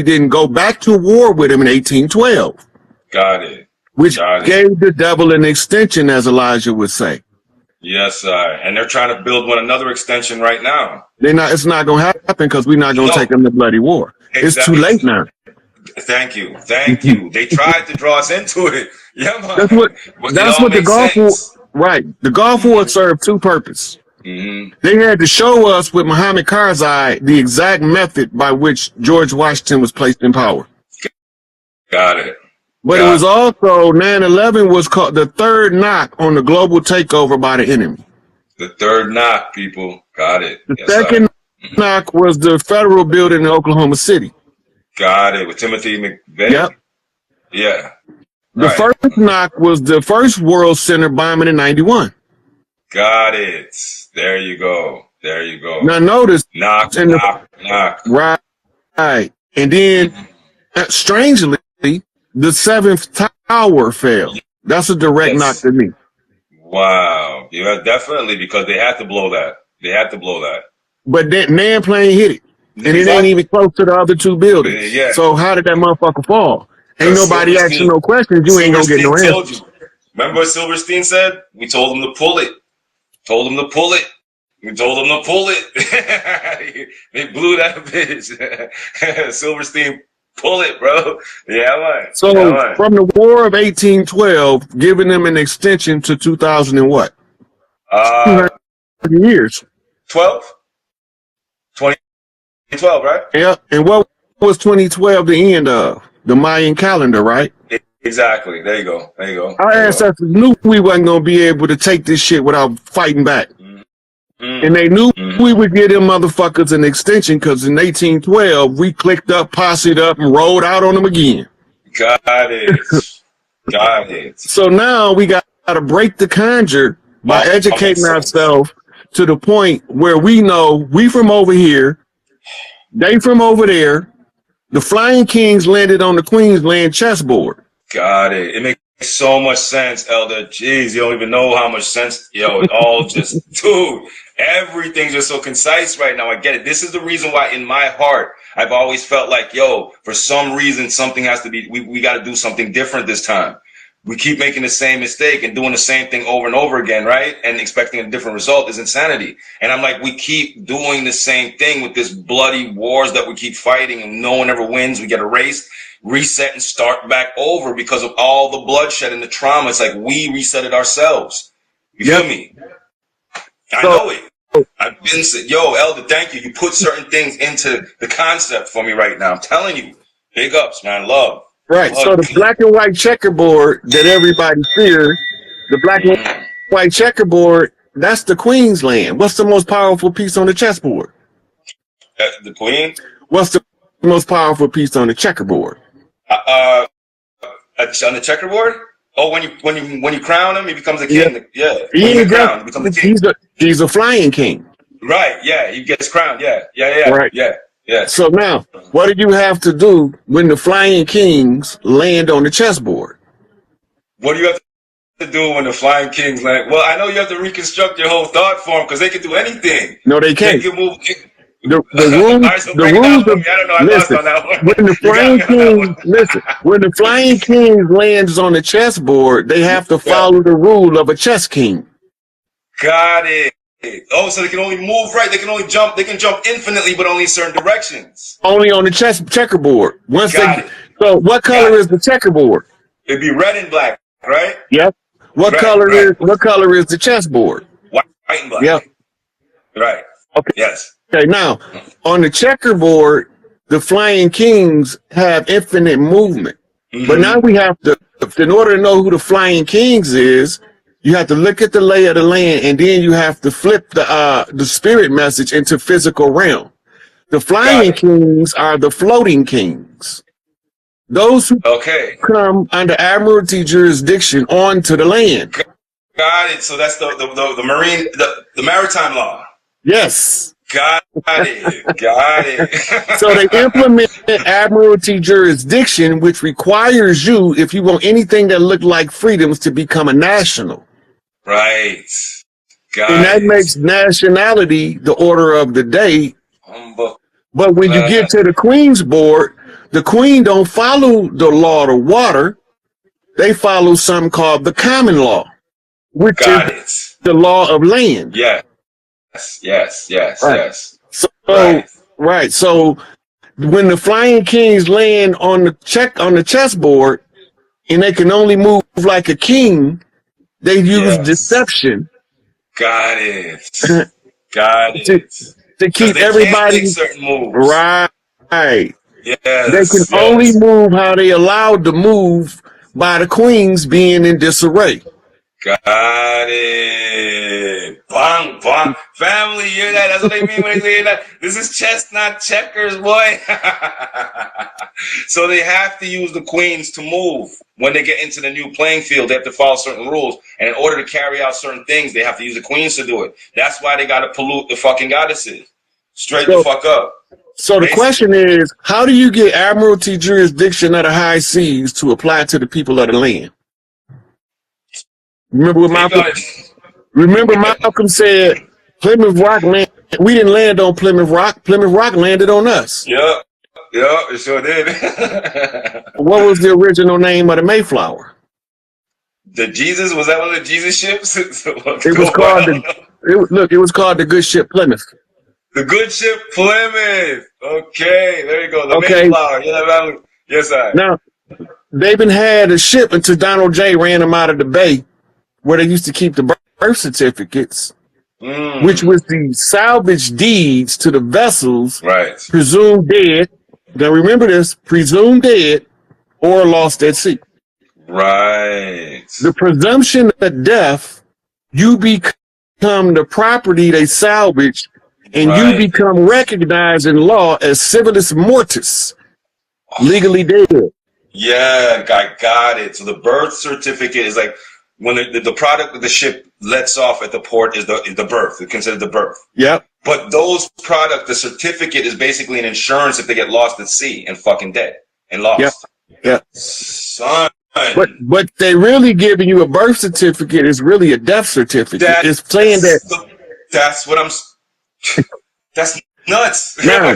didn't go back to war with him in 1812. Got it. Which gave the devil an extension, as Elijah would say. Yes, sir. And they're trying to build one another extension right now. It's not going to happen because we're not going to take them to bloody war. Exactly. It's too late now. Thank you. Thank you. They tried to draw us into it. Yeah, man. That's what the Gulf War, right. The Gulf War served two purposes. They had to show us with Muhammad Karzai the exact method by which George Washington was placed in power. Got it. But it was also 9/11 was called the third knock on the global takeover by the enemy. The third knock, people. Got it. The second knock was the federal building in Oklahoma City. Got it. With Timothy McVeigh. Yep. Yeah. The first knock was the first World Center bombing in 91. Got it. There you go. There you go. Now notice. Knock. Right. And then, strangely, the seventh tower fell. That's a direct knock to me. Wow. Yeah, definitely, because they had to blow that. But that man plane hit it. And it ain't even close to the other two buildings. Yeah. So how did that motherfucker fall? Ain't nobody asking no questions. You ain't gonna get no answers. Remember what Silverstein said? We told him to pull it. We told him to pull it. They blew that bitch. Silverstein, pull it, bro. Yeah, man. So from the War of 1812, giving them an extension to 2000 and what? 200 years. 2012, right? Yeah. And what was 2012 the end of? The Mayan calendar, right? Exactly. There you go. Our ancestors knew we wasn't going to be able to take this shit without fighting back. And they knew we would give them motherfuckers an extension because in 1812, we clicked up, posseed up, and rolled out on them again. Got it. So now we got to break the conjure by educating ourselves to the point where we know we from over here, they from over there. The Flying Kings landed on the Queensland chessboard. Got it. It makes so much sense, Elder. Jeez, you don't even know how much sense. Yo, it all just, dude, everything's just so concise right now. I get it. This is the reason why in my heart, I've always felt like, yo, for some reason, something has to be, we got to do something different this time. We keep making the same mistake and doing the same thing over and over again, right? And expecting a different result is insanity. And I'm like, we keep doing the same thing with this bloody wars that we keep fighting and no one ever wins. We get erased, reset and start back over because of all the bloodshed and the trauma. It's like we reset it ourselves. You feel me? I know it. I've been said, yo, Elder, thank you. You put certain things into the concept for me right now. I'm telling you, big ups, man. Love. Right, so the black and white checkerboard that everybody fears, the black and white checkerboard, that's the Queensland. What's the most powerful piece on the chessboard? The Queen? What's the most powerful piece on the checkerboard? On the checkerboard? Oh, when you crown him, he becomes a king. Yeah. He becomes a king. He's a flying king. Right, yeah, he gets crowned, yeah. Right. Yeah. So now, what do you have to do when the Flying Kings land on the chessboard? What do you have to do when the Flying Kings land? Well, I know you have to reconstruct your whole thought form because they can do anything. No, they can't. They can move. The rules when the Flying King lands on the chessboard, they have to follow the rule of a chess king. Got it. Oh, so they can only move right. They can only jump. They can jump infinitely, but only certain directions. Only on the checkerboard. So, what color is the checkerboard? It'd be red and black, right? Yep. What color is the chessboard? White and black. Yep. Right. Okay. Yes. Okay. Now, on the checkerboard, the Flying Kings have infinite movement, but now we have to, in order to know who the Flying Kings is. You have to look at the lay of the land, and then you have to flip the spirit message into physical realm. The Flying Kings are the floating kings. Those who come under admiralty jurisdiction onto the land. Got it. So that's the marine, the maritime law. Yes. Got it. So they implement admiralty jurisdiction, which requires you, if you want anything that look like freedoms, to become a national. Right. And that makes nationality the order of the day. But when you get to the Queen's board, the queen don't follow the law of the water. They follow something called the common law, which Got is the law of land. Yes, yes, yes, Right. yes. So, Right. right. So when the flying kings land on the chessboard and they can only move like a king, they use Yes. deception. Got it. Got to, it. to keep They everybody can't make certain moves. right. They Yes. can only move how they allowed to move by the queens being in disarray. Got it. Bang, bang. Family, you hear that? That's what they mean when they say that. This is chess, not checkers, boy. So they have to use the queens to move. When they get into the new playing field, they have to follow certain rules. And in order to carry out certain things, they have to use the queens to do it. That's why they got to pollute the fucking goddesses. Straight the fuck up. So the question is, how do you get admiralty jurisdiction of the high seas to apply to the people of the land? Remember what Malcolm said, Plymouth Rock land, we didn't land on Plymouth Rock. Plymouth Rock landed on us. Yep, it sure did. What was the original name of the Mayflower? The Jesus, was that one of the Jesus ships? It was called the good ship Plymouth. The good ship Plymouth. Okay, there you go. The Mayflower. Yes, sir. Now, they even had a ship until Donald J. ran them out of the bay where they used to keep the birth certificates, which was the salvage deeds to the vessels presumed dead. Now remember this, presumed dead or lost at sea. Right. The presumption of death, you become the property they salvaged, and you become recognized in law as civilis mortis, legally dead. Yeah, I got it. So the birth certificate is like when the product of the ship lets off at the port is the birth. It's considered the birth. Yep. But those product, the certificate is basically an insurance if they get lost at sea and fucking dead and lost. Yep. Son. But they really giving you a birth certificate is really a death certificate. It's saying that's what I'm. That's nuts. Now,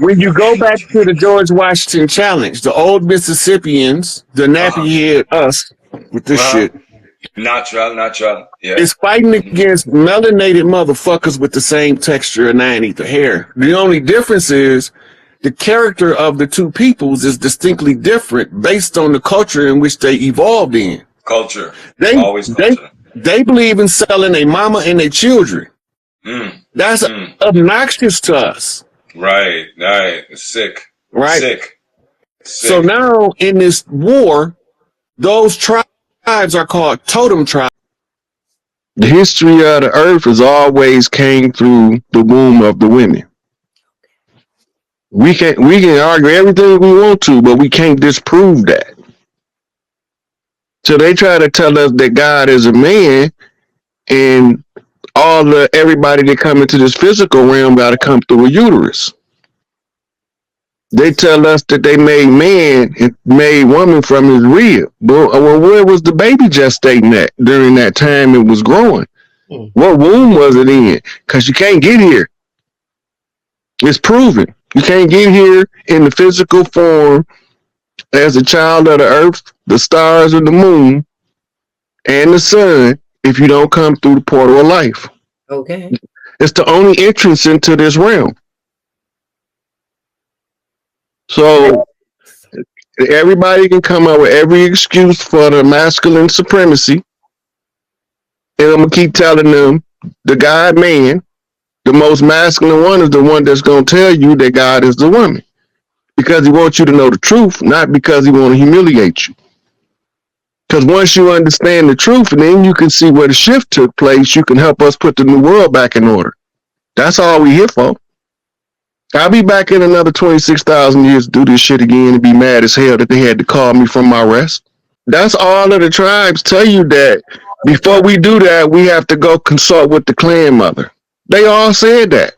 when you go back to the George Washington challenge, the old Mississippians, the nappy head us with this shit. Natural. Yeah. It's fighting against melanated motherfuckers with the same texture of 9 ether hair. The only difference is the character of the two peoples is distinctly different based on the culture in which they evolved in. Culture. They believe in selling their mama and their children. That's obnoxious to us. Right. Sick. Right. Sick. So now in this war, those tribes are called totem tribes. The history of the earth has always came through the womb of the women. We can argue everything we want to, but we can't disprove that. So they try to tell us that God is a man, and everybody that come into this physical realm got to come through a uterus. They tell us that they made man and made woman from his rib. Well, where was the baby gestating at during that time it was growing? What womb was it in? Because you can't get here. It's proven. You can't get here in the physical form as a child of the earth, the stars, and the moon, and the sun if you don't come through the portal of life. Okay. It's the only entrance into this realm. So everybody can come up with every excuse for the masculine supremacy. And I'm going to keep telling them the God man, the most masculine one, is the one that's going to tell you that God is the woman. Because he wants you to know the truth, not because he wants to humiliate you. Because once you understand the truth, and then you can see where the shift took place, you can help us put the new world back in order. That's all we here for. I'll be back in another 26,000 years to do this shit again and be mad as hell that they had to call me from my rest. That's all of the tribes tell you, that before we do that, we have to go consult with the clan mother. They all said that.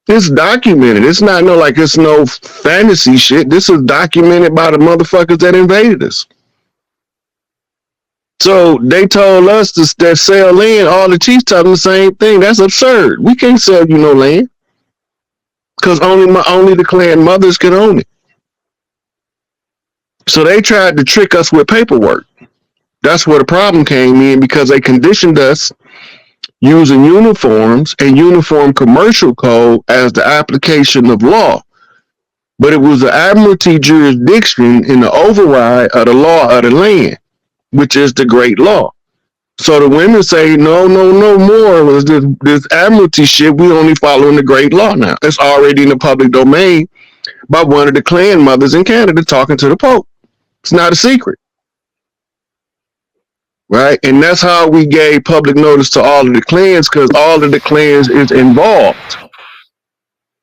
It's documented. It's not it's no fantasy shit. This is documented by the motherfuckers that invaded us. So they told us that sell land. All the chiefs tell them the same thing. That's absurd. We can't sell you no land because only the clan mothers can own it. So they tried to trick us with paperwork. That's where the problem came in, because they conditioned us using uniforms and uniform commercial code as the application of law. But it was the admiralty jurisdiction in the override of the law of the land, which is the great law. So the women say, no, no, no more. This admiralty shit, we only following the great law now. It's already in the public domain by one of the clan mothers in Canada talking to the Pope. It's not a secret. Right? And that's how we gave public notice to all of the clans, because all of the clans is involved.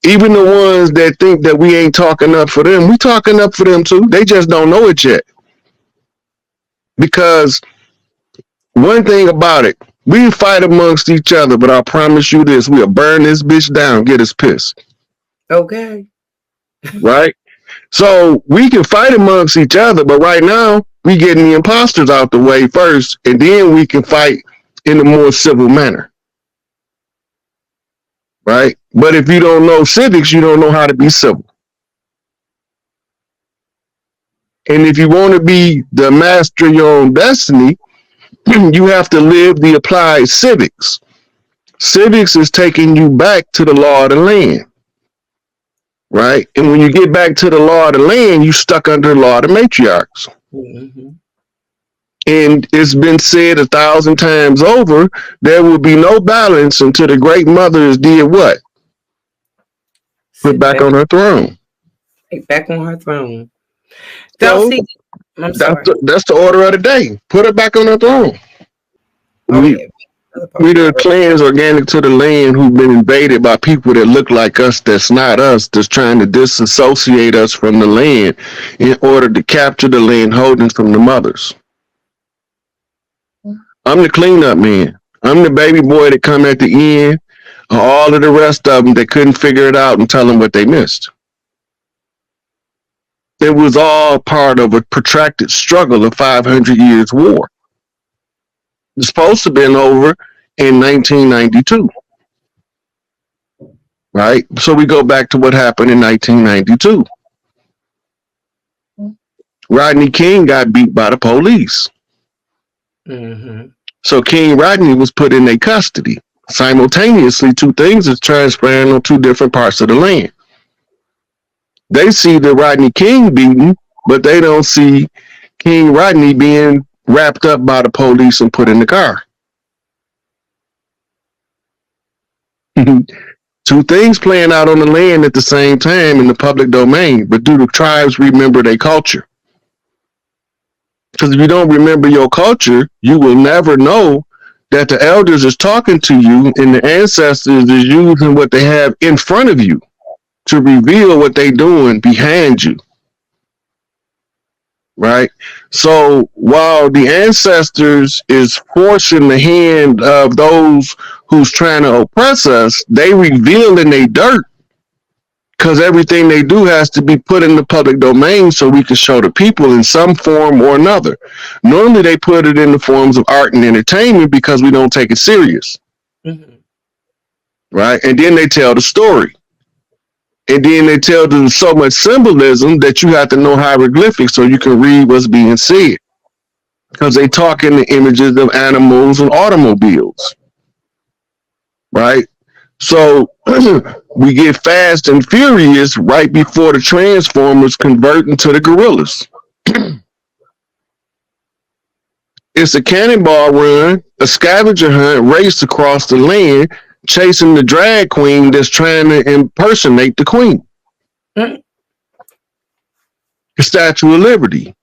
Even the ones that think that we ain't talking up for them, we talking up for them too. They just don't know it yet. Because one thing about it, we fight amongst each other, but I promise you this, we'll burn this bitch down, get us pissed. Okay. Right? So we can fight amongst each other, but right now, we getting the imposters out the way first, and then we can fight in a more civil manner. Right? But if you don't know civics, you don't know how to be civil. And if you want to be the master of your own destiny, you have to live the applied civics. Civics is taking you back to the law of the land. Right? And when you get back to the law of the land, you stuck under the law of the matriarchs. Mm-hmm. And it's been said 1,000 times over, there will be no balance until the great mothers did what? Put back on her throne. Back on her throne. So, that's the order of the day. Put her back on her throne. Okay. We the clans organic to the land who've been invaded by people that look like us, that's not us, that's trying to disassociate us from the land in order to capture the land holdings from the mothers. I'm the cleanup man. I'm the baby boy that come at the end of all of the rest of them that couldn't figure it out and tell them what they missed. It was all part of a protracted struggle of 500 years war. It's supposed to have been over in 1992. Right? So we go back to what happened in 1992. Rodney King got beat by the police. Mm-hmm. So King Rodney was put in their custody. Simultaneously, two things is transpiring on two different parts of the land. They see the Rodney King beaten, but they don't see King Rodney being wrapped up by the police and put in the car. Two things playing out on the land at the same time in the public domain, but do the tribes remember their culture? Because if you don't remember your culture, you will never know that the elders is talking to you and the ancestors is using what they have in front of you to reveal what they're doing behind you. Right? So while the ancestors is forcing the hand of those who's trying to oppress us, they reveal in their dirt, because everything they do has to be put in the public domain so we can show the people in some form or another. Normally they put it in the forms of art and entertainment because we don't take it serious. Mm-hmm. Right? And then they tell the story. And then they tell them so much symbolism that you have to know hieroglyphics so you can read what's being said. Because they talk in the images of animals and automobiles. Right? So we get Fast and Furious right before the Transformers convert into the gorillas. It's a cannonball run, a scavenger hunt, race across the land, chasing the drag queen that's trying to impersonate the queen. The Statue of Liberty.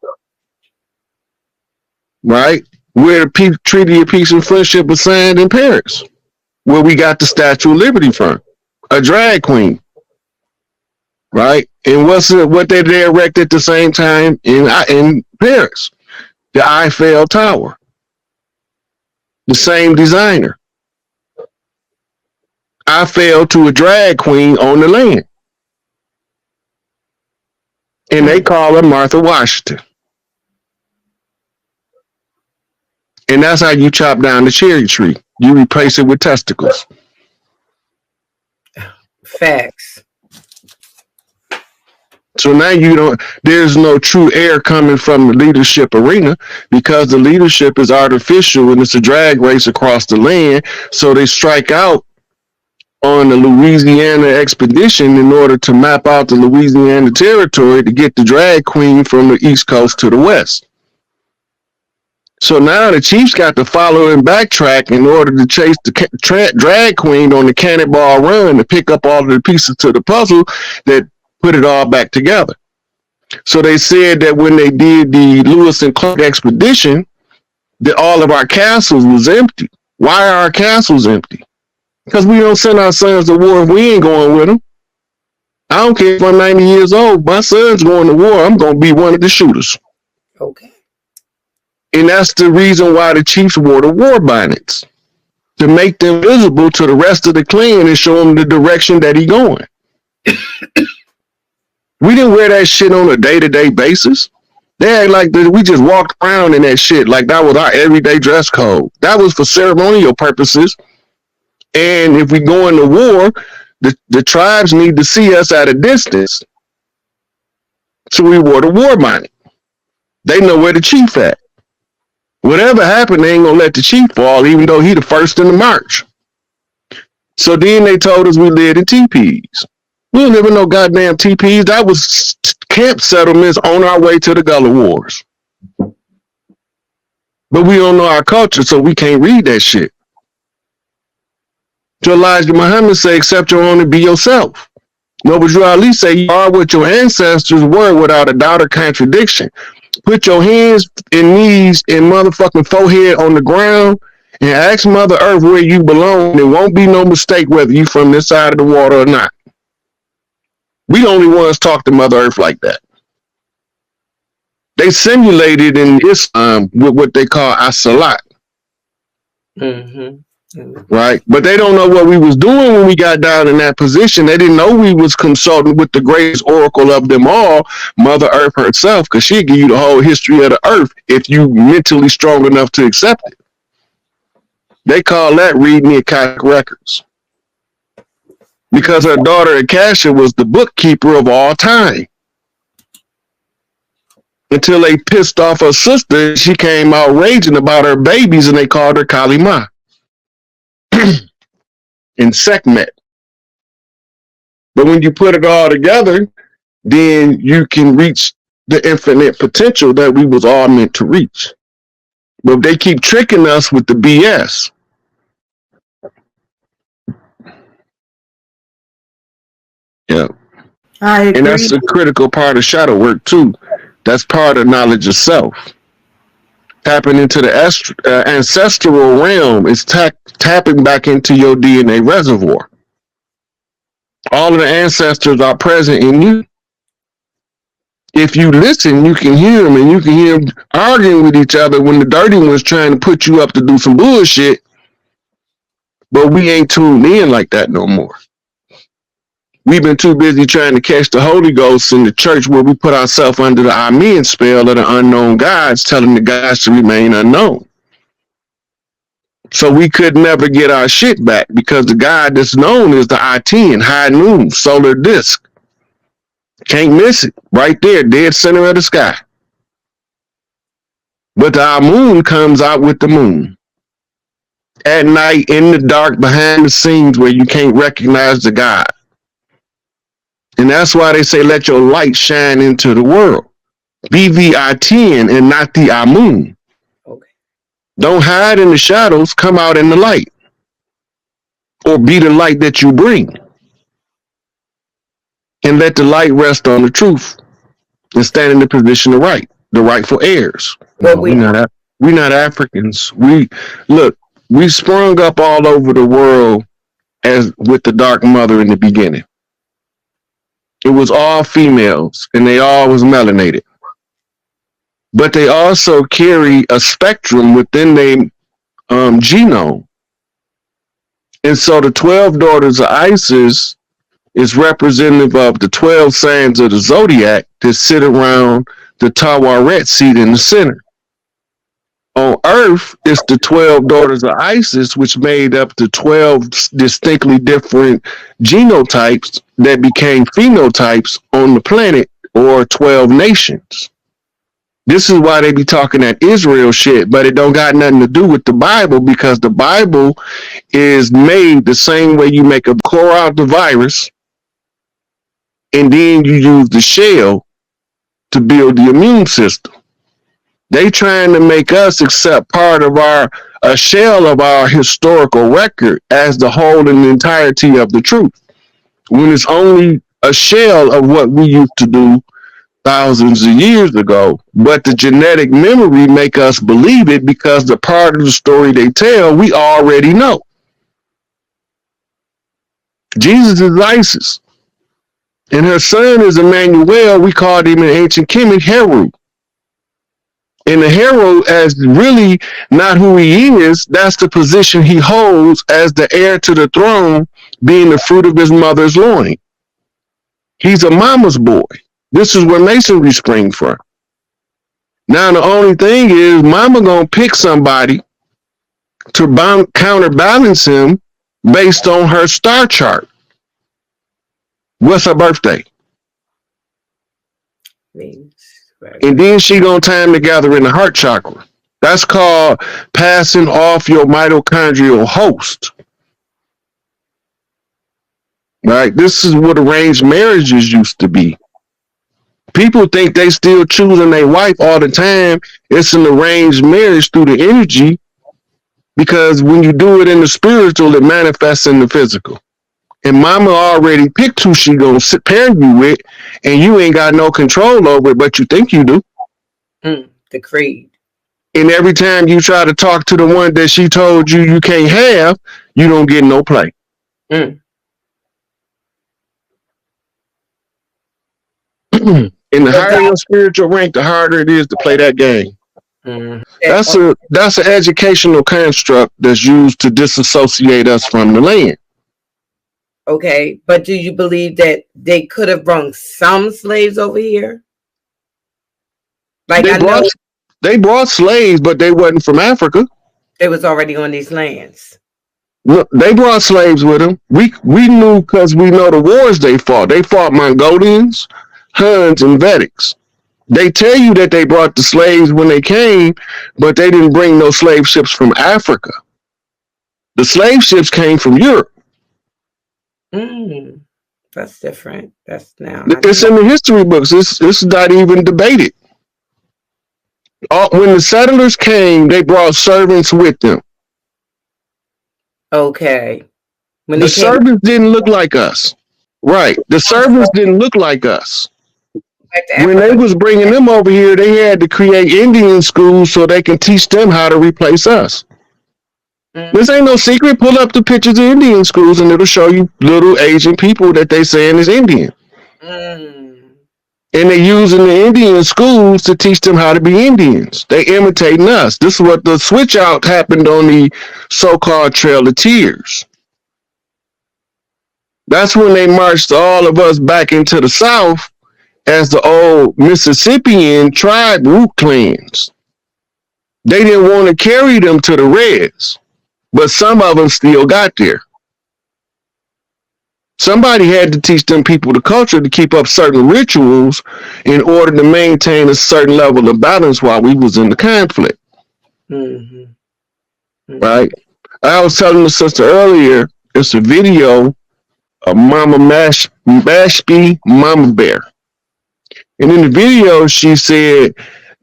Right? Where the Treaty of Peace and Friendship was signed in Paris. Where we got the Statue of Liberty from. A drag queen. Right? And what they erect at the same time in Paris? The Eiffel Tower. The same designer. I fell to a drag queen on the land. And they call her Martha Washington. And that's how you chop down the cherry tree. You replace it with testicles. Facts. So now there's no true air coming from the leadership arena because the leadership is artificial and it's a drag race across the land. So they strike out on the Louisiana expedition in order to map out the Louisiana territory to get the drag queen from the East Coast to the West. So now the Chiefs got to follow and backtrack in order to chase the drag queen on the cannonball run to pick up all of the pieces to the puzzle that put it all back together. So they said that when they did the Lewis and Clark expedition, that all of our castles was empty. Why are our castles empty? Because we don't send our sons to war if we ain't going with them. I don't care if I'm 90 years old. My son's going to war. I'm going to be one of the shooters. Okay. And that's the reason why the Chiefs wore the war bonnets, to make them visible to the rest of the clan and show them the direction that he going. We didn't wear that shit on a day-to-day basis. They act like we just walked around in that shit like that was our everyday dress code. That was for ceremonial purposes. And if we go into war, the tribes need to see us at a distance. So we wore the war bonnet. They know where the chief at. Whatever happened, they ain't gonna let the chief fall, even though he the first in the march. So then they told us we lived in teepees. We don't live in no goddamn teepees. That was camp settlements on our way to the Gullah Wars. But we don't know our culture, so we can't read that shit. So Elijah Muhammad say, accept your own and be yourself. Noble Drew Ali say, you are what your ancestors were without a doubt or contradiction. Put your hands and knees and motherfucking forehead on the ground and ask Mother Earth where you belong. There won't be no mistake whether you from this side of the water or not. We the only ones talk to Mother Earth like that. They simulated in Islam with what they call as-salat. Mm-hmm. Right? But they don't know what we was doing when we got down in that position. They didn't know we was consulting with the greatest oracle of them all, Mother Earth herself, because she'd give you the whole history of the earth if you mentally strong enough to accept it. They call that reading the Akashic records. Because her daughter Akasha was the bookkeeper of all time. Until they pissed off her sister, she came out raging about her babies and they called her Kalima. In Sekhmet. But when you put it all together, then you can reach the infinite potential that we was all meant to reach. But they keep tricking us with the BS. Yeah. I agree. And that's a critical part of shadow work too. That's part of knowledge of self. Tapping into the ancestral realm is tapping back into your DNA reservoir. All of the ancestors are present in you. If you listen, you can hear them, and you can hear them arguing with each other when the dirty one's trying to put you up to do some bullshit. But we ain't tuned in like that no more. We've been too busy trying to catch the Holy Ghost in the church where we put ourselves under the Amen spell of the unknown gods, telling the gods to remain unknown. So we could never get our shit back because the God that's known is the I-10, high noon, solar disk. Can't miss it. Right there, dead center of the sky. But the Amun comes out with the moon. At night, in the dark, behind the scenes where you can't recognize the God. And that's why they say, let your light shine into the world. Be the I-10 and not the Amun. Okay. Don't hide in the shadows, come out in the light. Or be the light that you bring. And let the light rest on the truth. And stand in the position of right, the rightful heirs. Well, we're not Africans. We sprung up all over the world as with the dark mother in the beginning. It was all females, and they all was melanated. But they also carry a spectrum within their genome. And so the 12 daughters of Isis is representative of the 12 signs of the zodiac that sit around the Tawaret seat in the center. On Earth, it's the 12 daughters of Isis, which made up the 12 distinctly different genotypes that became phenotypes on the planet or 12 nations. This is why they be talking that Israel shit, but it don't got nothing to do with the Bible, because the Bible is made the same way you make a core out the virus, and then you use the shell to build the immune system. They trying to make us accept part of a shell of our historical record as the whole and entirety of the truth, when it's only a shell of what we used to do thousands of years ago. But the genetic memory make us believe it because the part of the story they tell, we already know. Jesus is Isis, and her son is Emmanuel. We called him in ancient Kemet Heru. And the hero, as really not who he is, that's the position he holds as the heir to the throne, being the fruit of his mother's loin. He's a mama's boy. This is where masonry springs from. Now, the only thing is, mama gonna pick somebody to counterbalance him based on her star chart. What's her birthday? And then she gonna time together in the heart chakra. That's called passing off your mitochondrial host. Right? This is what arranged marriages used to be. People think they still choosing their wife all the time. It's an arranged marriage through the energy, because when you do it in the spiritual, it manifests in the physical. And mama already picked who she gonna pair you with, and you ain't got no control over it, but you think you do. The creed. And every time you try to talk to the one that she told you you can't have, you don't get no play. In the higher your spiritual rank, the harder it is to play that game. That's an educational construct that's used to disassociate us from the land. Okay, but do you believe that they could have brought some slaves over here? Like they brought slaves, but they wasn't from Africa. They was already on these lands. Look, they brought slaves with them. We knew, because we know the wars they fought. They fought Mongolians, Huns, and Vedics. They tell you that they brought the slaves when they came, but they didn't bring no slave ships from Africa. The slave ships came from Europe. That's different. That's now. It's in the history books. It's not even debated. When the settlers came, they brought servants with them. Okay. When the servants didn't look like us. Right. The servants didn't look like us. When they was bringing them over here, they had to create Indian schools so they can teach them how to replace us. This ain't no secret. Pull up the pictures of Indian schools and it'll show you little Asian people that they saying is Indian. And they using the Indian schools to teach them how to be Indians. They imitating us. This is what the switch out happened on the so-called Trail of Tears. That's when they marched all of us back into the South as the old Mississippian tribe root clans. They didn't want to carry them to the Reds, but some of them still got there. Somebody had to teach them people the culture to keep up certain rituals in order to maintain a certain level of balance while we was in the conflict. Right? I was telling the sister earlier, it's a video of Mama Mashpee Mama Bear. And in the video, she said,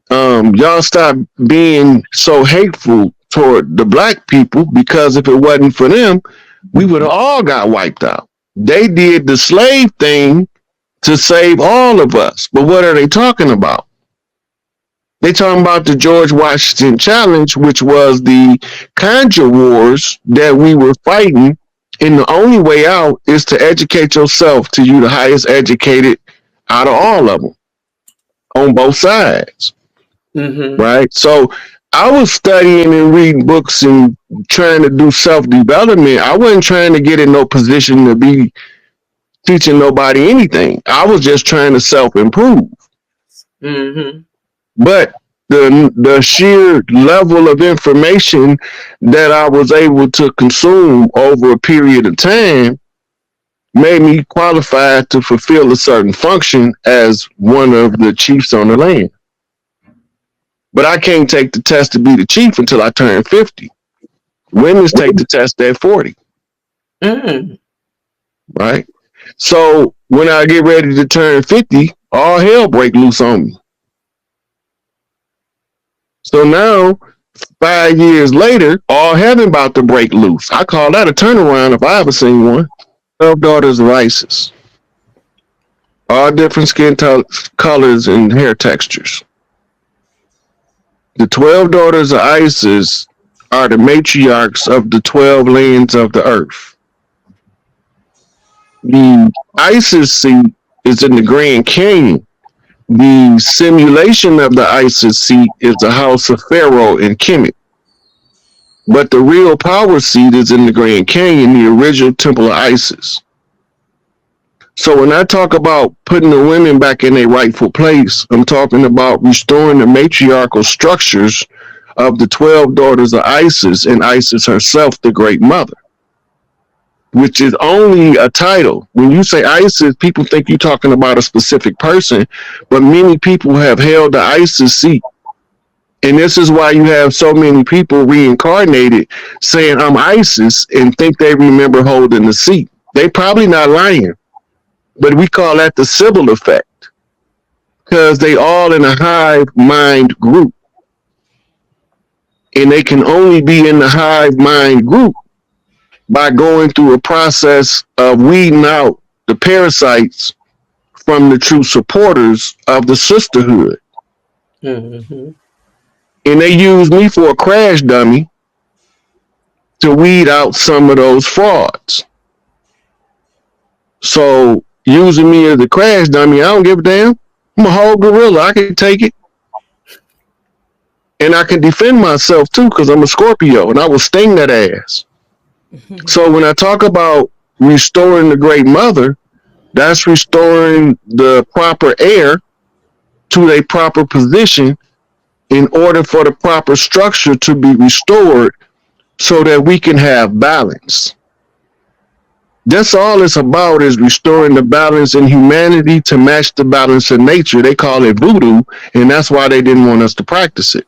y'all stop being so hateful toward the black people, because if it wasn't for them, we would have all got wiped out. They did the slave thing to save all of us. But what are they talking about? They talking about the George Washington Challenge, which was the conjure wars that we were fighting. And the only way out is to educate yourself till you the highest educated out of all of them on both sides. Right? So I was studying and reading books and trying to do self-development. I wasn't trying to get in no position to be teaching nobody anything. I was just trying to self-improve. But the sheer level of information that I was able to consume over a period of time made me qualified to fulfill a certain function as one of the chiefs on the land. But I can't take the test to be the chief until I turn 50. Women's take the test at 40. Mm. Right? So when I get ready to turn 50, all hell break loose on me. So now, 5 years later, all heaven about to break loose. I call that a turnaround if I ever seen one. 12 daughters of Isis. All different skin colors and hair textures. The 12 daughters of Isis are the matriarchs of the 12 lands of the earth. The Isis seat is in the Grand Canyon. The simulation of the Isis seat is the house of Pharaoh in Kemet. But the real power seat is in the Grand Canyon, the original temple of Isis. So when I talk about putting the women back in their rightful place, I'm talking about restoring the matriarchal structures of the 12 daughters of Isis and Isis herself, the Great Mother, which is only a title. When you say Isis, people think you're talking about a specific person, but many people have held the Isis seat. And this is why you have so many people reincarnated saying, I'm Isis, and think they remember holding the seat. They probably not lying. But we call that the Sybil effect, because they all in a hive mind group. And they can only be in the hive mind group by going through a process of weeding out the parasites from the true supporters of the sisterhood. Mm-hmm. And they use me for a crash dummy to weed out some of those frauds. So using me as a crash dummy, I don't give a damn. I'm a whole gorilla. I can take it. And I can defend myself too, because I'm a Scorpio and I will sting that ass. So when I talk about restoring the Great Mother, that's restoring the proper heir to a proper position in order for the proper structure to be restored so that we can have balance. That's all it's about, is restoring the balance in humanity to match the balance in nature. They call it voodoo, and that's why they didn't want us to practice it.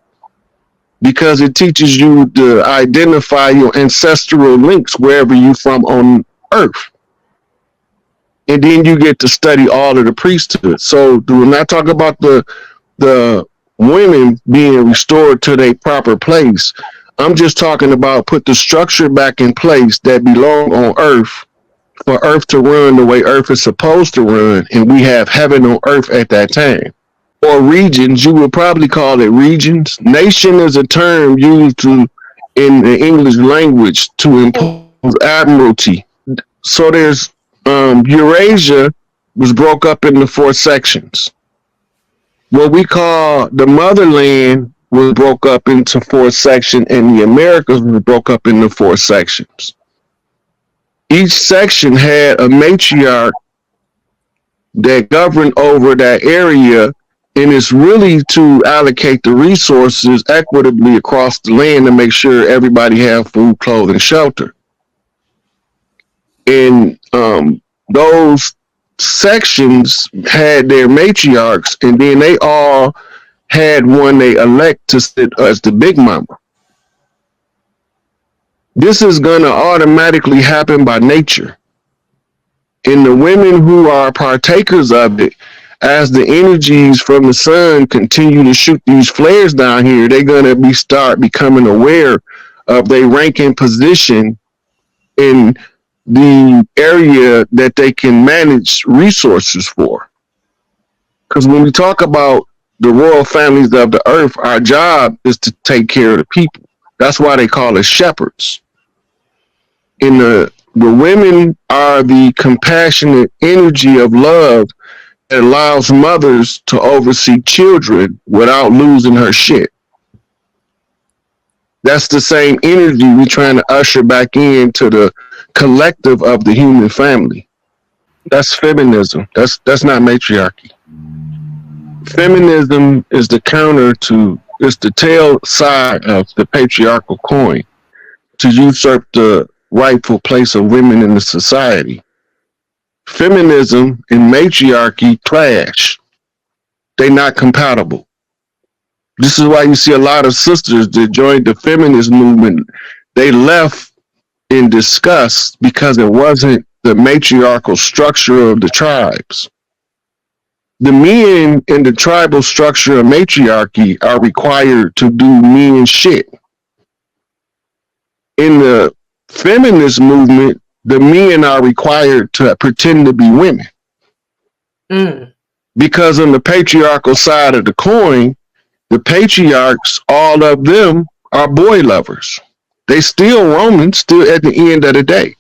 Because it teaches you to identify your ancestral links wherever you're from on Earth. And then you get to study all of the priesthood. So when I talk about the women being restored to their proper place, I'm just talking about put the structure back in place that belong on Earth, for Earth to run the way Earth is supposed to run, and we have heaven on Earth at that time. Or regions, you would probably call it regions. Nation is a term used in the English language to impose admiralty. So there's Eurasia was broke up into 4 sections. What we call the motherland was broke up into 4 sections, and the Americas was broke up into 4 sections. Each section had a matriarch that governed over that area, and it's really to allocate the resources equitably across the land to make sure everybody have food, clothing, shelter. And those sections had their matriarchs, and then they all had one they elect to sit as the big mama. This is going to automatically happen by nature. And the women who are partakers of it, as the energies from the sun continue to shoot these flares down here, they're going to start becoming aware of their ranking position in the area that they can manage resources for. Because when we talk about the royal families of the earth, our job is to take care of the people. That's why they call us shepherds. And the women are the compassionate energy of love that allows mothers to oversee children without losing her shit. That's the same energy we're trying to usher back into the collective of the human family. That's feminism. That's not matriarchy. Feminism is the counter to, it's the tail side of the patriarchal coin, to usurp the rightful place of women in the society. feminism and matriarchy clash. They're not compatible. This is why you see a lot of sisters that joined the feminist movement. They left in disgust because it wasn't the matriarchal structure of the tribes. The men in the tribal structure of matriarchy are required to do men shit. In the feminist movement, the men are required to pretend to be women. Because on the patriarchal side of the coin, the patriarchs, all of them are boy lovers. They still Romans, still at the end of the day.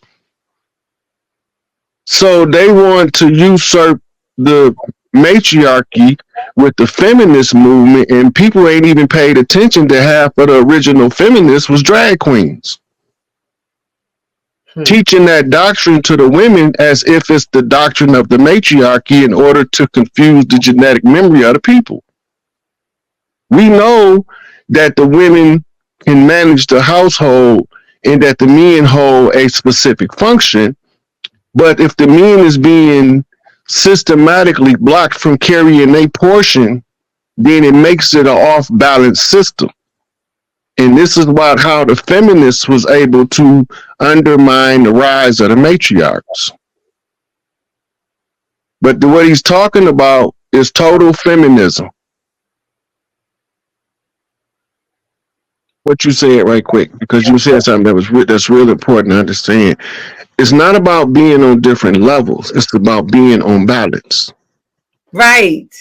So they want to usurp the matriarchy with the feminist movement, and people ain't even paid attention that half of the original feminists was drag queens. Teaching that doctrine to the women as if it's the doctrine of the matriarchy in order to confuse the genetic memory of the people. We know that the women can manage the household and that the men hold a specific function, but if the men is being systematically blocked from carrying their portion, then it makes it an off-balance system. And this is about how the feminists was able to undermine the rise of the matriarchs. But what he's talking about is total feminism. What you said right quick, because you said something that's really important to understand. It's not about being on different levels. It's about being on balance. Right.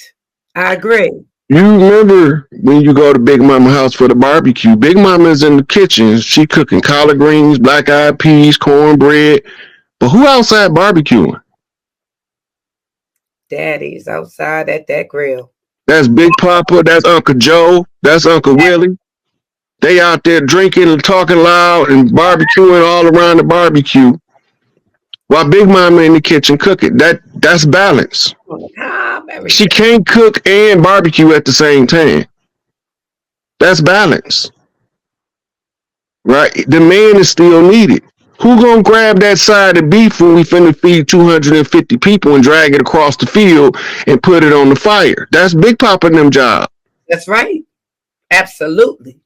I agree. You remember when you go to Big Mama house for the barbecue, Big Mama's in the kitchen. She cooking collard greens, black-eyed peas, cornbread. But who outside barbecuing? Daddy's outside at that grill. That's Big Papa. That's Uncle Joe. That's Uncle Willie. They out there drinking and talking loud and barbecuing all around the barbecue while Big Mama in the kitchen cooking. That's balance. She can't cook and barbecue at the same time. That's balance. Right? The man is still needed. Who gonna grab that side of beef when we finna feed 250 people and drag it across the field and put it on the fire? That's Big Papa and them job. That's right. Absolutely.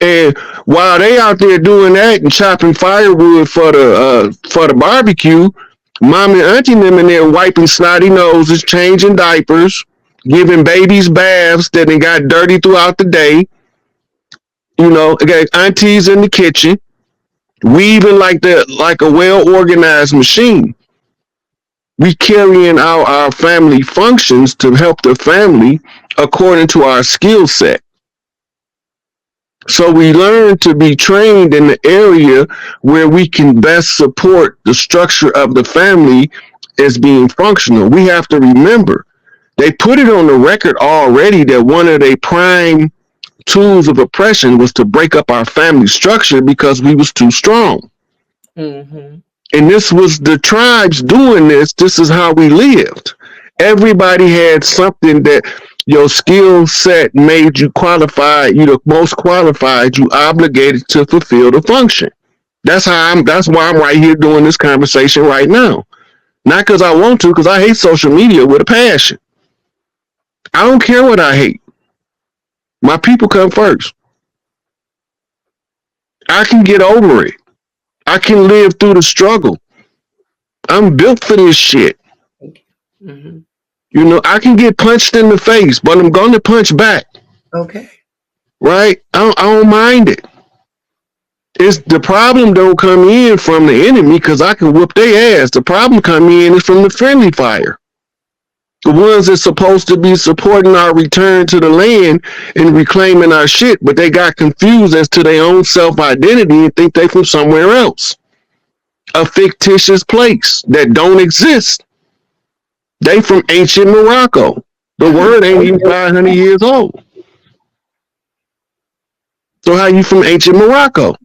And while they out there doing that and chopping firewood for the barbecue, Mom and Auntie them in there wiping snotty noses, changing diapers, giving babies baths that they got dirty throughout the day. You know, got aunties in the kitchen, weaving like a well-organized machine. We carrying out our family functions to help the family according to our skill set. So we learn to be trained in the area where we can best support the structure of the family as being functional. We have to remember, they put it on the record already that one of their prime tools of oppression was to break up our family structure because we was too strong. Mm-hmm. And this was the tribes doing this. This is how we lived. Everybody had something that your skill set made you qualified. You the most qualified. You obligated to fulfill the function. That's why I'm right here doing this conversation right now. Not because I want to, because I hate social media with a passion. I don't care what I hate. My people come first. I can get over it. I can live through the struggle. I'm built for this shit. Mm-hmm. You know, I can get punched in the face, but I'm going to punch back. Okay. Right? I don't mind it. It's the problem don't come in from the enemy because I can whoop their ass. The problem come in is from the friendly fire. The ones that's supposed to be supporting our return to the land and reclaiming our shit, but they got confused as to their own self-identity and think they from somewhere else. A fictitious place that don't exist. They from ancient Morocco. The word ain't even 500 years old. So how you from ancient Morocco?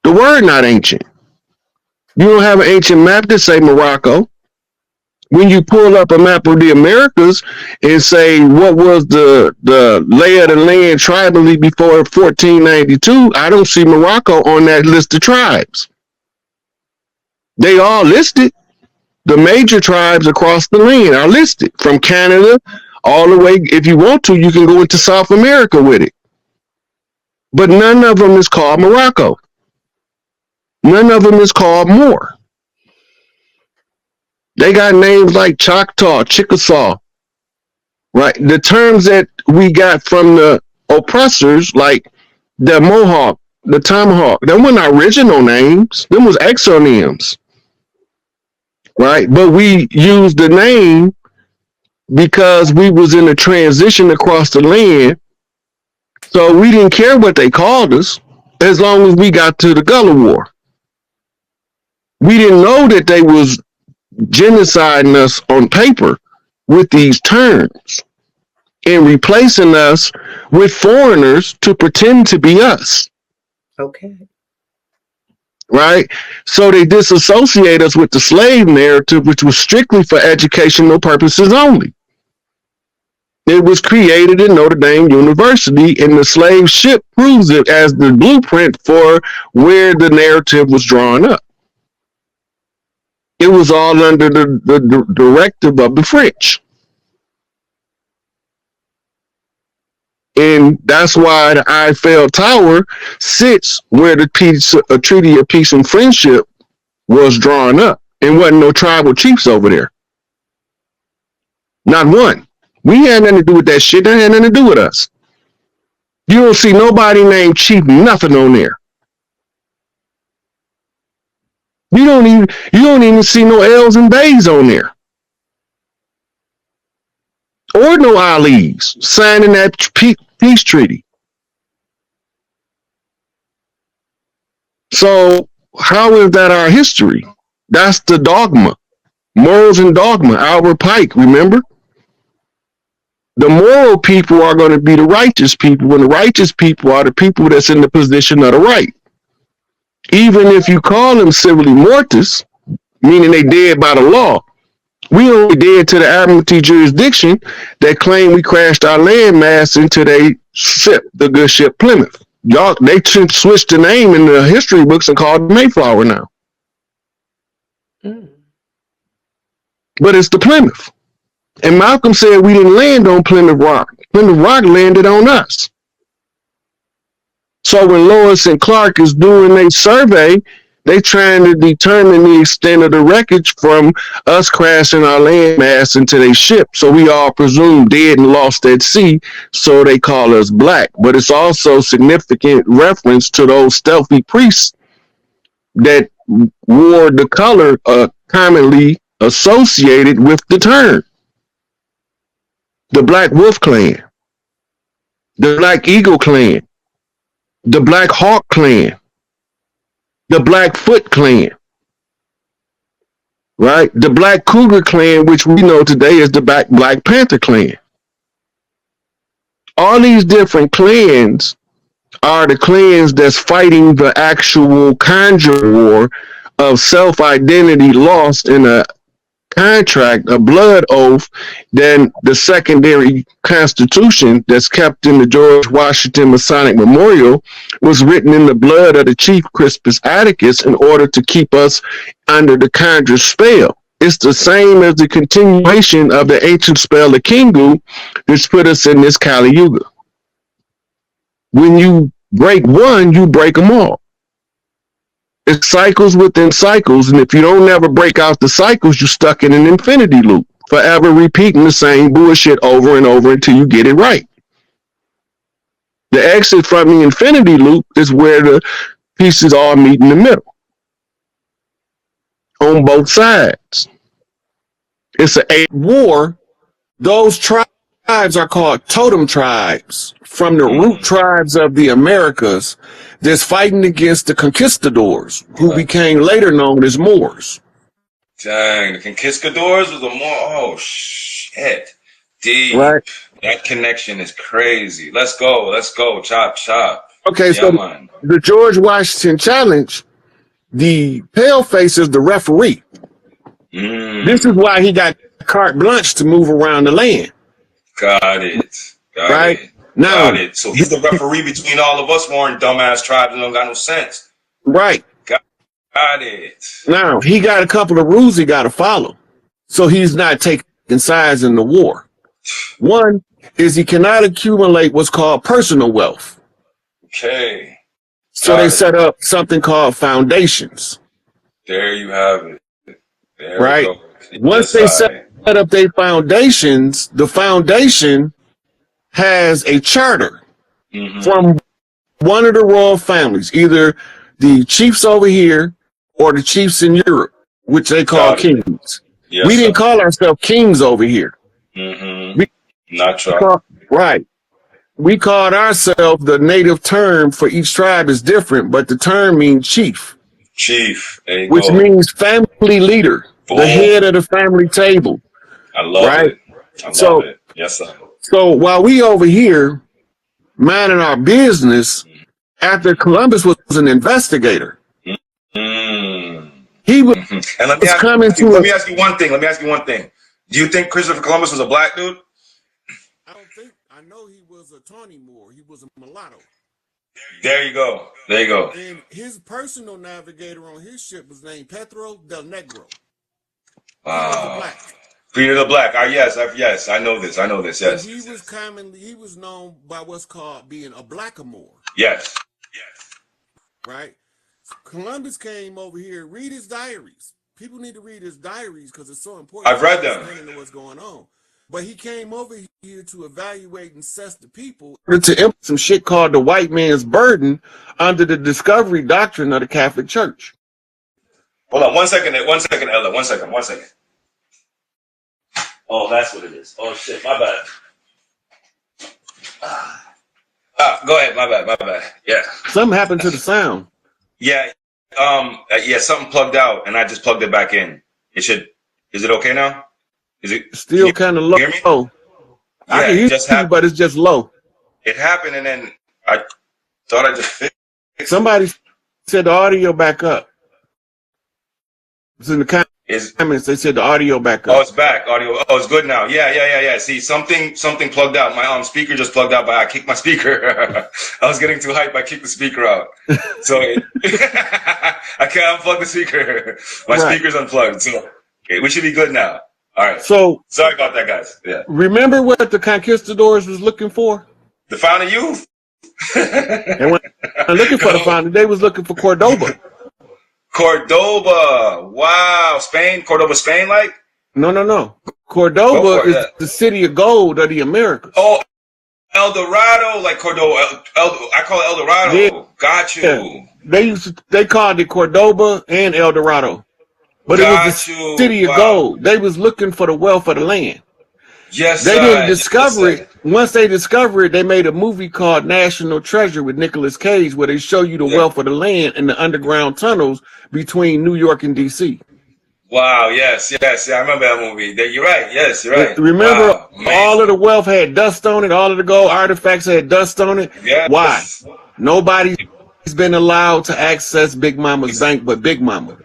The word not ancient. You don't have an ancient map that say Morocco. When you pull up a map of the Americas and say what was the lay of the land tribally before 1492, I don't see Morocco on that list of tribes. They all listed. The major tribes across the land are listed from Canada all the way. If you want to, you can go into South America with it. But none of them is called Morocco. None of them is called Moor. They got names like Choctaw, Chickasaw, right? The terms that we got from the oppressors, like the Mohawk, the Tomahawk, them weren't original names. Them was exonyms, right? But we used the name because we was in a transition across the land. So we didn't care what they called us as long as we got to the Gullah War. We didn't know that they was genociding us on paper with these terms and replacing us with foreigners to pretend to be us. Okay. Right? So they disassociate us with the slave narrative, which was strictly for educational purposes only. It was created in Notre Dame University, and the slave ship proves it as the blueprint for where the narrative was drawn up. It was all under the directive of the French. And that's why the Eiffel Tower sits where the Treaty of Peace and Friendship was drawn up. And wasn't no tribal chiefs over there. Not one. We had nothing to do with that shit. That had nothing to do with us. You don't see nobody named Chief nothing on there. You don't even see no L's and Bays on there. Or no Ali's signing that peace treaty. So how is that our history? That's the dogma. Morals and dogma. Albert Pike, remember? The moral people are going to be the righteous people, and the righteous people are the people that's in the position of the right. Even if you call them civilly mortis, meaning they dead by the law, we only dead to the Admiralty jurisdiction that claim we crashed our landmass into their ship, the good ship Plymouth. Y'all, they switched the name in the history books and called it Mayflower now. But it's the Plymouth. And Malcolm said we didn't land on Plymouth Rock. Plymouth Rock landed on us. So when Lewis and Clark is doing their survey, they trying to determine the extent of the wreckage from us crashing our landmass into their ship. So we all presumed dead and lost at sea, so they call us black. But it's also significant reference to those stealthy priests that wore the color commonly associated with the term. The Black Wolf Clan, the Black Eagle Clan, the Black Hawk Clan, the Blackfoot Clan, right? The Black Cougar Clan, which we know today is the Black Panther Clan. All these different clans are the clans that's fighting the actual conjure war of self-identity lost in a contract, a blood oath, then the secondary constitution that's kept in the George Washington Masonic Memorial was written in the blood of the Chief Crispus Attucks in order to keep us under the conjure spell. It's the same as the continuation of the ancient spell of Kingu that's put us in this Kali Yuga. When you break one, you break them all. It's cycles within cycles, and if you don't ever break out the cycles, you're stuck in an infinity loop, forever repeating the same bullshit over and over until you get it right. The exit from the infinity loop is where the pieces all meet in the middle, on both sides. It's a war. Those tribes are called totem tribes, from the root tribes of the Americas that's fighting against the conquistadors, who became later known as Moors. Dang, the conquistadors was a Moor. Oh, shit. Deep. Right. That connection is crazy. Let's go. Chop, chop. Okay, yeah, so man. The George Washington Challenge, the paleface is the referee. This is why he got carte blanche to move around the land. Got it. Got it. So he's the referee between all of us warring dumbass tribes and don't got no sense. Right. Got it. Now, he got a couple of rules he got to follow. So he's not taking sides in the war. One is he cannot accumulate what's called personal wealth. Okay. So they set up something called foundations. There you have it. There right? we go. Once they set up their foundations, the foundation has a charter from one of the royal families, either the chiefs over here or the chiefs in Europe, which they call kings. Yes, we didn't call ourselves kings over here. Not true. Right. We called ourselves, the native term for each tribe is different, but the term means chief. Chief. Which means family leader, the head of the family table. I love it. I love it. Yes, sir. So while we over here minding our business, after Columbus was an investigator, he was and let me ask you one thing. Let me ask you one thing. Do you think Christopher Columbus was a black dude? I don't think. I know he was a Tawny Moor. He was a mulatto. There you go. There you go. And his personal navigator on his ship was named Pedro del Negro. Wow. Peter the Black. Yes, I know this. I know this. Yes. And he was known by what's called being a blackamoor. Yes. Right? Columbus came over here. Read his diaries. People need to read his diaries because it's so important. I've read them. To what's going on. But he came over here to evaluate and assess the people to implement some shit called the white man's burden under the discovery doctrine of the Catholic Church. Hold on 1 second, Ella. 1 second. Oh, that's what it is. Oh shit, my bad. Go ahead, my bad. Yeah. Something happened to the sound. Yeah. Something plugged out and I just plugged it back in. Is it okay now? Is it still kind of low? Hear me? I can hear you, but it's just low. It happened and then I thought I just fixed it. Somebody said the audio back up. It's in the comments. They said the audio back up. Oh, it's back. Audio. Oh, it's good now. Yeah. See, something plugged out. My speaker just plugged out, but I kicked my speaker. I was getting too hyped. I kicked the speaker out. So I can't unplug the speaker. My speaker's unplugged. So we should be good now. All right. So sorry about that, guys. Yeah. Remember what the conquistadors was looking for? The founding youth. And when looking for the founding, they was looking for Cordoba. Cordoba. Wow. Spain. Cordoba, Spain, like? No. Cordoba is the city of gold of the Americas. Oh, El Dorado, like Cordoba. I call it El Dorado. Yeah. Got you. Yeah. They called it Cordoba and El Dorado. But it was the city of gold. They was looking for the wealth of the land. Yes, they didn't discover it. Once they discovered it, they made a movie called National Treasure with Nicolas Cage, where they show you the wealth of the land and the underground tunnels between New York and DC. Wow, yes. I remember that movie. You're right. Yes, you're right. Remember, all of the wealth had dust on it. All of the gold artifacts had dust on it. Yes. Why? Nobody's been allowed to access Big Mama's bank but Big Mama.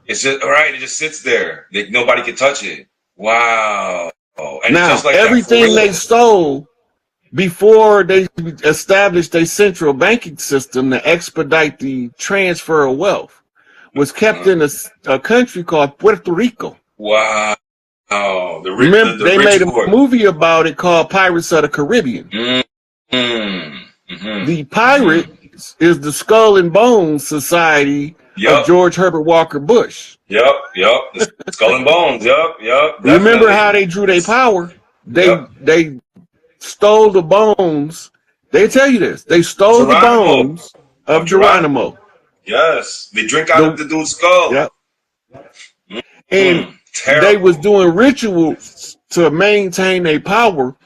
It's just right. It just sits there. Nobody can touch it. Wow. And now, just like everything they stole before they established a central banking system to expedite the transfer of wealth was kept in a country called Puerto Rico. Wow. Remember, they made a movie about it called Pirates of the Caribbean. The Pirates is the Skull and Bones Society of George Herbert Walker Bush. Yep. The Skull and Bones. Yep. Remember how they drew their power? They stole the bones. They tell you this. They stole the bones of Geronimo. Yes. They drink out of the dude's skull. Yep. And they was doing rituals to maintain their power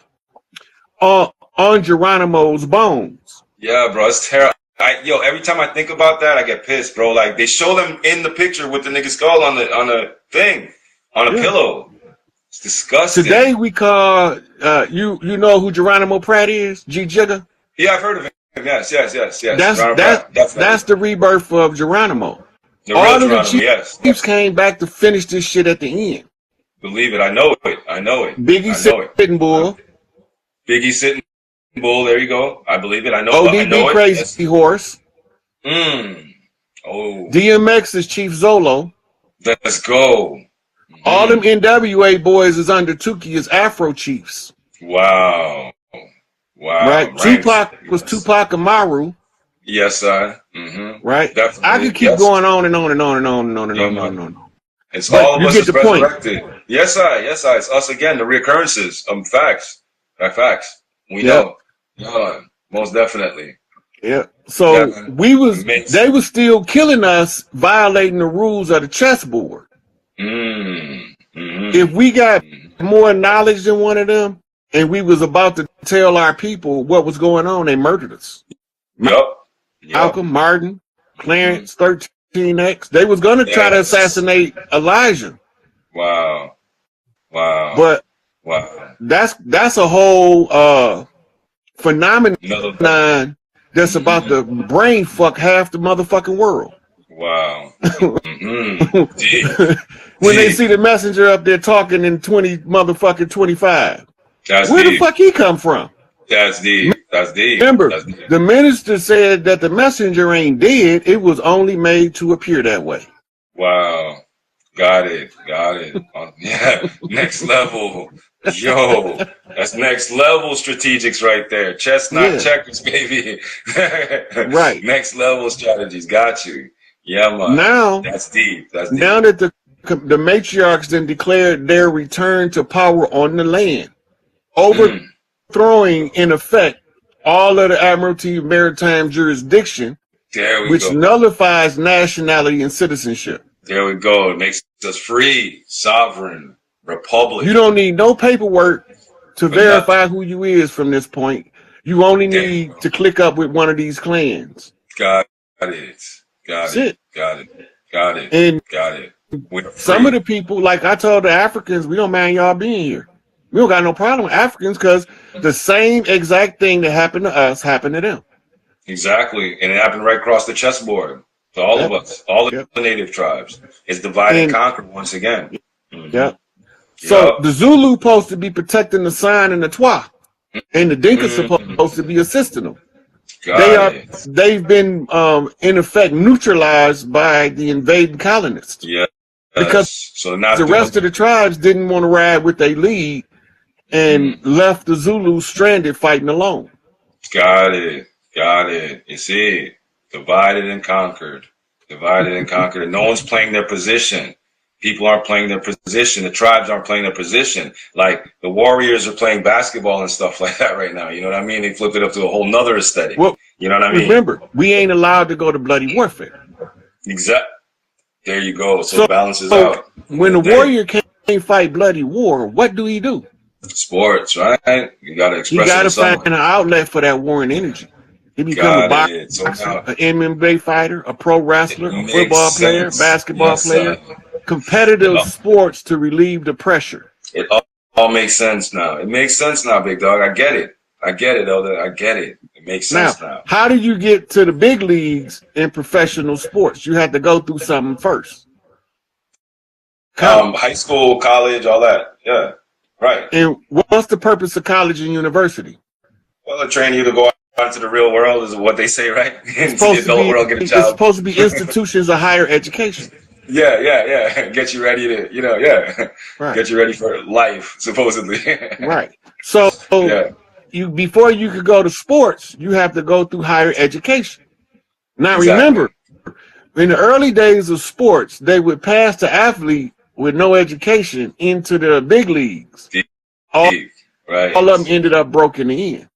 on Geronimo's bones. Yeah, bro. It's terrible. Every time I think about that, I get pissed, bro. Like they show them in the picture with the nigga's skull on the thing, on a pillow. It's disgusting. Today we call you know who Geronimo Pratt is? G Jigga? Yeah, I've heard of him. Yes. That's the rebirth of Geronimo. All of the chiefs came back to finish this shit at the end. Believe it, I know it. Biggie Sitting Bull. Biggie Sitting Bull, there you go. I believe it. I know ODB it. Crazy Horse. Oh, DMX is Chief Zolo. let's go. All them NWA boys is under Tuki as Afro Chiefs. Wow. Wow. Right? Tupac was Tupac Amaru. Yes, sir. Right? Definitely. I could keep going on and on and on and on and on and on and on. It's But all of you us get is the point. resurrected. Yes, sir. Yes, sir. It's us again. The reoccurrences. Facts. Facts. We know. Most definitely. Yeah. So they was still killing us, violating the rules of the chessboard. If we got more knowledge than one of them, and we was about to tell our people what was going on, they murdered us. Malcolm, Martin, Clarence, 13X. They was gonna try to assassinate Elijah. Wow. Wow. But that's a whole phenomenon that's about to brain fuck half the motherfucking world. Wow. When they see the messenger up there talking in 25. That's where deep. the fuck he come from? That's deep. That's deep. Remember, that's deep. The minister said that the messenger ain't dead. It was only made to appear that way. Wow. Got it. Yeah. Next level. Yo, that's next level strategics right there. Chess, not checkers, baby. Right. Next level strategies. Got you. Yeah, man. Now, that's deep. That's deep. Now that the matriarchs then declared their return to power on the land, overthrowing in effect all of the Admiralty Maritime jurisdiction, which nullifies nationality and citizenship. There we go. It makes us free, sovereign, republic. You don't need no paperwork to verify who you is from this point. You only need to click up with one of these clans. Got it. And some of the people, like I told the Africans, we don't mind y'all being here. We don't got no problem with Africans because the same exact thing that happened to us happened to them. Exactly. And it happened right across the chessboard to all of us, all the native tribes. It's divide and conquer once again. So the Zulu supposed to be protecting the San and the Twa, and the Dinka supposed to be assisting them. They've been in effect neutralized by the invading colonists. Yeah. Because the rest of the tribes didn't want to ride with their lead and left the Zulus stranded fighting alone. Got it. You see, divided and conquered. And no one's playing their position. People aren't playing their position. The tribes aren't playing their position. Like the Warriors are playing basketball and stuff like that right now. You know what I mean? They flipped it up to a whole nother aesthetic. Well, you know what I mean? Remember, we ain't allowed to go to bloody warfare. Exactly. There you go. So it balances out. When the warrior can't fight bloody war, what do he do? Sports, right? You got to express. He got to find an outlet for that warring energy. He become a boxer, an MMA fighter, a pro wrestler, a football player, basketball player. Competitive sports to relieve the pressure. It all makes sense now. It makes sense now, big dog. I get it, Elder. I get it. It makes sense now. How do you get to the big leagues in professional sports? You have to go through something first. High school, college, all that. Yeah, right. And what's the purpose of college and university? Well, they train you to go out into the real world, is what they say, right? It's supposed to be institutions of higher education. Yeah. Get you ready to, get you ready for life, supposedly. Right. So before you could go to sports, you have to go through higher education. Now remember, in the early days of sports, they would pass the athlete with no education into the big leagues. All of them ended up broken in.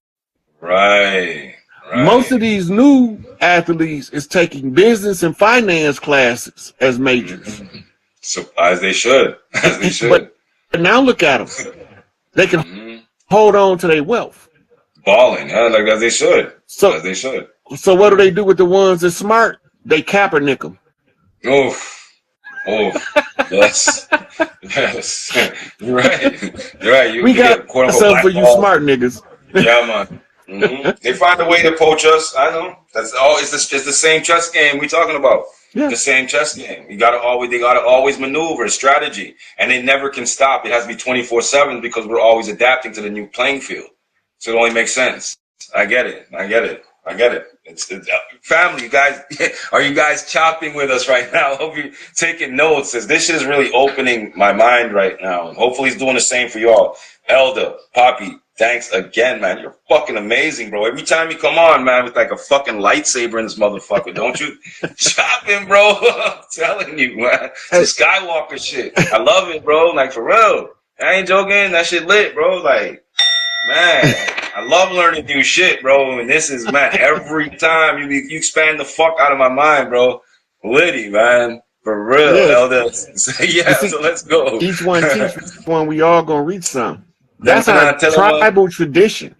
Right. Most of these new athletes is taking business and finance classes as majors. So as they should. But now look at them. They can hold on to their wealth. Balling, like as they should. As they should. So what do they do with the ones that's smart? They Kaepernick them. Oh, yes. You're right. We got something for you smart niggas. Yeah, man. They find a way to poach us. I know. That's all. It's the same chess game we talking about. Yeah. The same chess game. They gotta always maneuver, strategy, and they never can stop. It has to be 24/7 because we're always adapting to the new playing field. So it only makes sense. I get it. I get it. It's family. You guys, are you guys chopping with us right now? I hope you're taking notes, as this shit is really opening my mind right now. And hopefully he's doing the same for y'all. Elder, Poppy, thanks again, man. You're fucking amazing, bro. Every time you come on, man, with like a fucking lightsaber in this motherfucker, don't you? Chopping, bro. I'm telling you, man. It's the Skywalker shit. I love it, bro. Like, for real. I ain't joking. That shit lit, bro. Like, man, I love learning new shit, bro. And this is, man, every time you expand the fuck out of my mind, bro. Liddy, man. For real, Elder. Yeah, so let's go. Each one teach one. We all gonna reach some. That's our tribal tradition.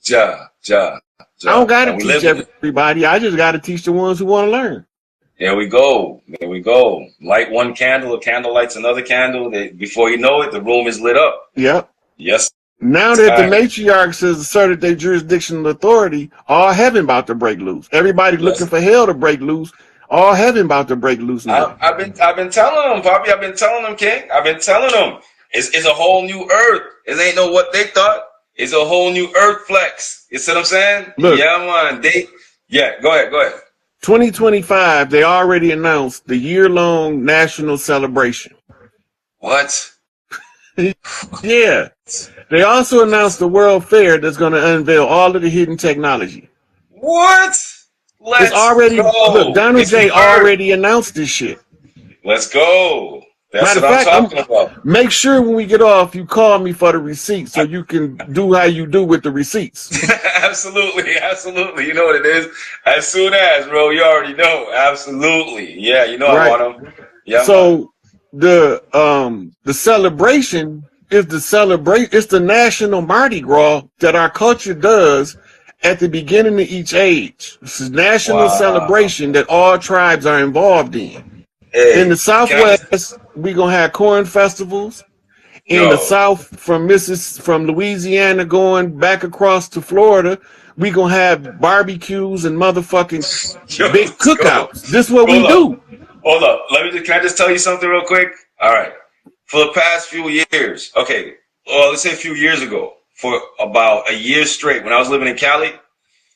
Ja. I don't gotta teach everybody. I just gotta teach the ones who want to learn. There we go. There we go. Light one candle, a candle lights another candle. Before you know it, the room is lit up. Yep. Yes. Now that the matriarchs has asserted their jurisdictional authority, all heaven about to break loose. Everybody looking for hell to break loose. All heaven about to break loose now. I've been telling them, Poppy. I've been telling them, King. I've been telling them. It's a whole new earth. It ain't no what they thought. It's a whole new earth flex. You see what I'm saying? Look, yeah, man. Go ahead. 2025, they already announced the year-long national celebration. What? Yeah. They also announced the World Fair that's going to unveil all of the hidden technology. What? It's already go. Look, Donald J already announced this shit. Let's go. That's Matter what of fact, I'm talking about. Make sure when we get off, you call me for the receipts so you can do how you do with the receipts. Absolutely. You know what it is. As soon as, bro, you already know. Absolutely. Yeah, you know I want them. Yeah. So the celebration is it's the national Mardi Gras that our culture does at the beginning of each age. This is national celebration that all tribes are involved in. In the Southwest, we're gonna have corn festivals. In the South, from Louisiana going back across to Florida, we're gonna have barbecues and motherfucking big cookouts. This is what we do. Hold up. Can I just tell you something real quick? All right. For the past few years, let's say a few years ago, for about a year straight, when I was living in Cali,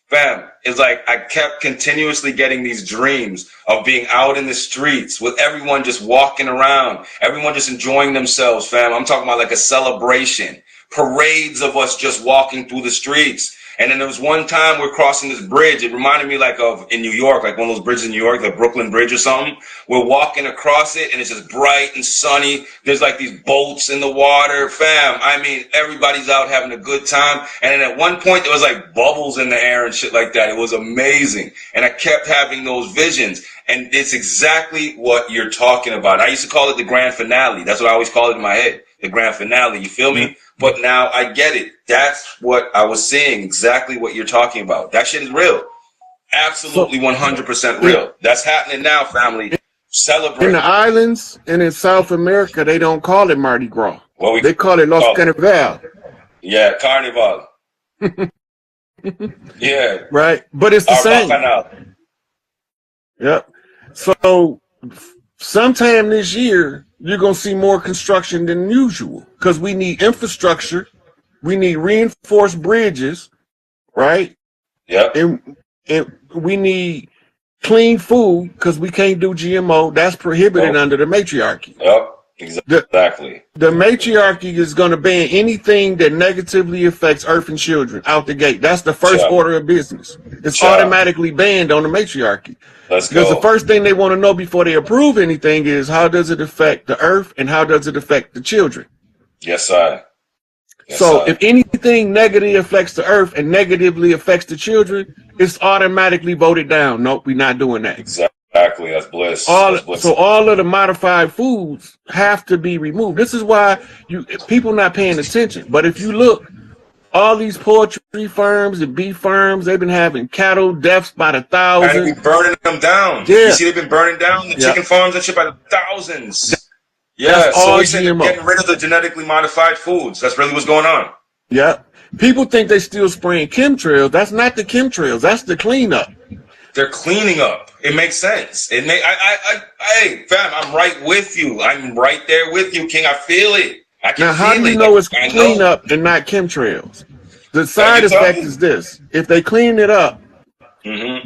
fam, it's like I kept continuously getting these dreams of being out in the streets with everyone just walking around, everyone just enjoying themselves, fam. I'm talking about like a celebration, parades of us just walking through the streets. And then there was one time we're crossing this bridge. It reminded me like of in New York, like one of those bridges in New York, the Brooklyn Bridge or something. We're walking across it and it's just bright and sunny. There's like these boats in the water, fam. I mean, everybody's out having a good time. And then at one point there was like bubbles in the air and shit like that. It was amazing. And I kept having those visions. And it's exactly what you're talking about. I used to call it the grand finale. That's what I always call it in my head. The grand finale. You feel me? But now I get it. That's what I was seeing. Exactly what you're talking about. That shit is real. Absolutely 100% real. That's happening now, family. Celebrate. In the islands and in South America, they don't call it Mardi Gras. They call it Los Carnaval. Yeah, Carnival. Yeah. Right. But it's the same. Yep. So sometime this year, you're going to see more construction than usual because we need infrastructure. We need reinforced bridges, right? Yep. And we need clean food because we can't do GMO. That's prohibited under the matriarchy. Yep. Exactly. The matriarchy is going to ban anything that negatively affects earth and children out the gate. That's the first order of business. It's automatically banned on the matriarchy. Let's because go. The first thing they want to know before they approve anything is how does it affect the earth and how does it affect the children? Yes, sir. Yes, so if anything negatively affects the earth and negatively affects the children, it's automatically voted down. Nope, we're not doing that. Exactly. That's bliss. So all of the modified foods have to be removed. This is why people not paying attention. But if you look, all these poultry farms and beef farms, they've been having cattle deaths by the thousands. And they've been burning them down. Yeah. You see, they've been burning down the chicken farms and shit by the thousands. Yeah, so we said they're getting rid of the genetically modified foods. That's really what's going on. Yeah. People think they still spraying chemtrails. That's not the chemtrails. That's the cleanup. They're cleaning up. It makes sense. Hey, fam, I'm right with you. I'm right there with you, King. I feel it. I can now, how feel do you it. know it's cleanup and not chemtrails? The side effect is this. If they clean it up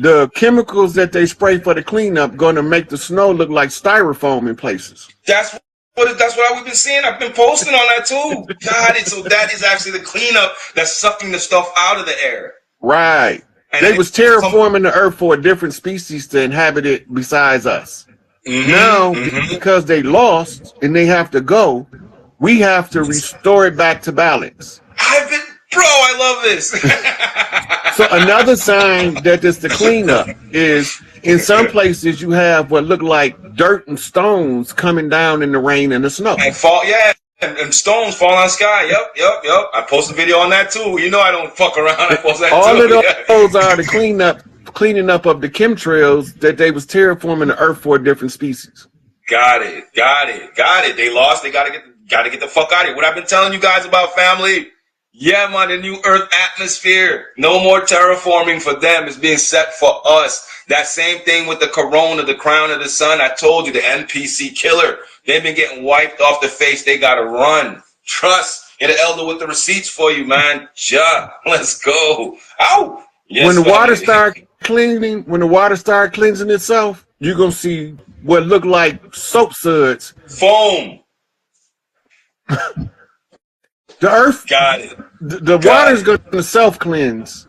the chemicals that they spray for the cleanup going to make the snow look like styrofoam in places. That's what we've been seeing. I've been posting on that too. Got it. So that is actually the cleanup that's sucking the stuff out of the air. Right. And they was terraforming the earth for a different species to inhabit it besides us. Now, because they lost and they have to go, we have to restore it back to balance. Bro, I love this. So another sign that it's the cleanup is in some places you have what look like dirt and stones coming down in the rain and the snow. And and stones fall on the sky. Yep. I posted a video on that too. You know I don't fuck around. I post that all too. of those are the cleaning up of the chemtrails that they was terraforming the earth for a different species. Got it. They lost. They gotta get the fuck out of here. What I've been telling you guys about, family. Yeah, man, the new earth atmosphere. No more terraforming for them. It's being set for us. That same thing with the corona, the crown of the sun. I told you, the NPC killer. They've been getting wiped off the face. They got to run. Trust. Get an elder with the receipts for you, man. Let's go. Ow. Yes, when the water start cleansing itself, you're going to see what look like soap suds. Foam. The earth, got it. The water's going to self-cleanse.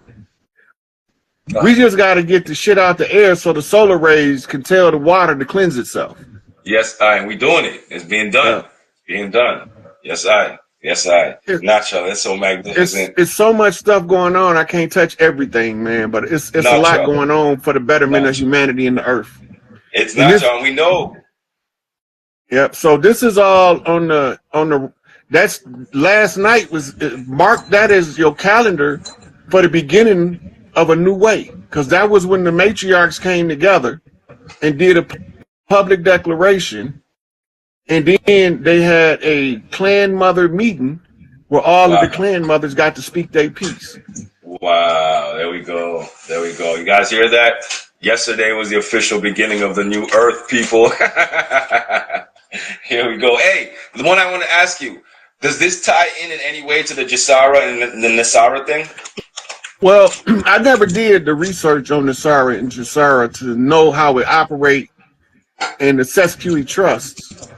We just got to get the shit out the air so the solar rays can tell the water to cleanse itself. Yes, and we doing it. It's being done. Yeah. It's being done. Yes, Nacho, it's so magnificent. It's so much stuff going on. I can't touch everything, man. But it's a lot going on for the betterment of humanity and the earth. It's Nacho, and we know. Yep. So this is all on the. That's last night was mark that as your calendar for the beginning of a new way, because that was when the matriarchs came together and did a public declaration, and then they had a clan mother meeting where all of the clan mothers got to speak their piece. Wow, there we go. You guys hear that? Yesterday was the official beginning of the new earth, people. Here we go. Hey, the one I want to ask you. Does this tie in any way to the Jasara and the Nasara thing? Well, I never did the research on Nasara and Jasara to know how it operate and the Sesqui trusts.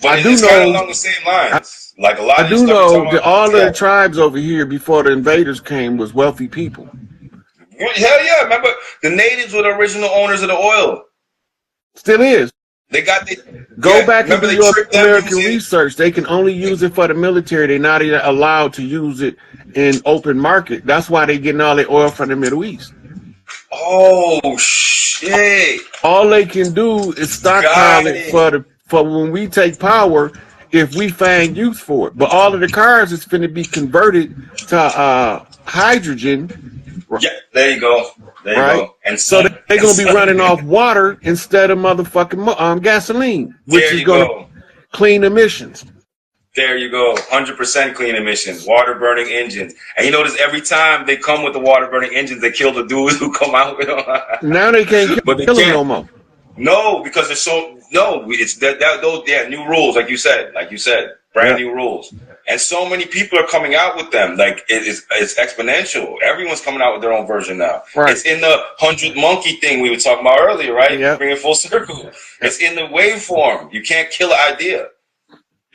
But I do it's know kind of along the same lines. Like a lot I of do know that all of the tribes over here before the invaders came was wealthy people. Hell yeah! Remember, the natives were the original owners of the oil. Still is. They got Go back and do your American research. They can only use it for the military. They're not even allowed to use it in open market. That's why they're getting all their oil from the Middle East. Oh shit! All they can do is stockpile it for when we take power, if we find use for it. But all of the cars is going to be converted to hydrogen. Yeah, there you go. There you go. And so they're going to be running off water instead of motherfucking gasoline, which is going to clean emissions. There you go. 100% clean emissions, water burning engines. And you notice every time they come with the water burning engines, they kill the dudes who come out with them. Now they can't kill them no more. No, because it's new rules, like you said, brand new rules. And so many people are coming out with them. Like it's exponential. Everyone's coming out with their own version now. Right. It's in the 100 monkey thing we were talking about earlier, right? Yeah. Bring it full circle. It's in the waveform. You can't kill an idea.